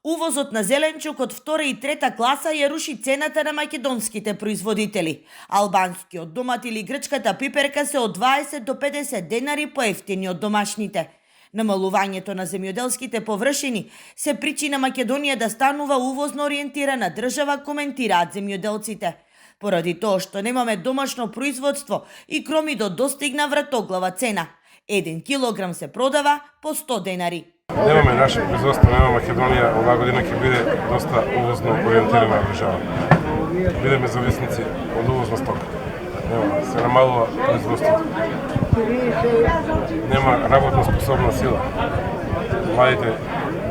Увозот на зеленчук од втора и трета класа ја руши цената на македонските производители. Албанскиот домат или грчката пиперка се од 20 до 50 денари поевтини од домашните. Намалувањето на земјоделските површини се причина Македонија да станува увозно ориентирана држава, коментираат земјоделците. Поради тоа што немаме домашно производство и кромидот достигна вратоглава цена. 1 килограм се продава по 100 денари. Немаме наше производство, нема Македонија, оваа година ќе биде доста увозно ориентирана држава. Бидеме зависници од увозна стока. Нема, се намалува производството. Нема работно способна сила. Младите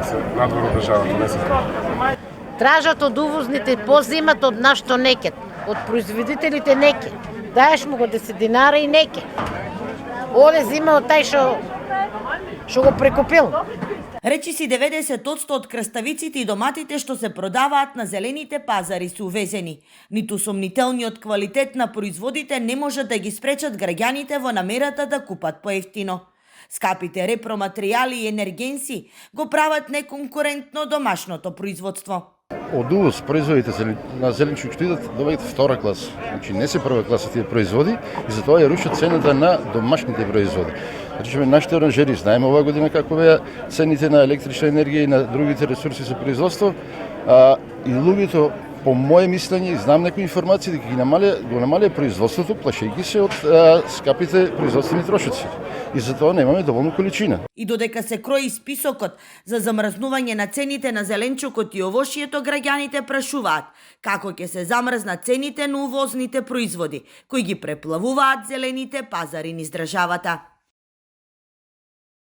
се надвор од државата, не се тоа. Тражат од увозните поземат од нашто некет, од производителите неке. Даеш му го 10 динара и неке. Оде зима од тај што го прекупил. Речи си 90% од краставиците и доматите што се продаваат на зелените пазари се увезени. Ниту сомнителниот квалитет на производите не можат да ги спречат граѓаните во намерата да купат поевтино. Скапите репроматеријали и енергенси го прават неконкурентно домашното производство. Од увоз производите на зеленчук што идат добајат втора класа. Значи не се прва класа тие производи и затоа ја рушат цената на домашните производи. Значи нашите оранжери знаеме оваа година како беа цените на електрична енергија и на другите ресурси за производство, и луѓето по моje мислење, знам некои информации дека го намалија производството, плашејќи се од скапите производствени трошоци. И затоа немаме доволно количина. И додека се крои списокот за замрзнување на цените на зеленчукот и овошјето, граѓаните прашуваат како ќе се замрзнат цените на увозните производи, кои ги преплавуваат зелените пазари низ државата.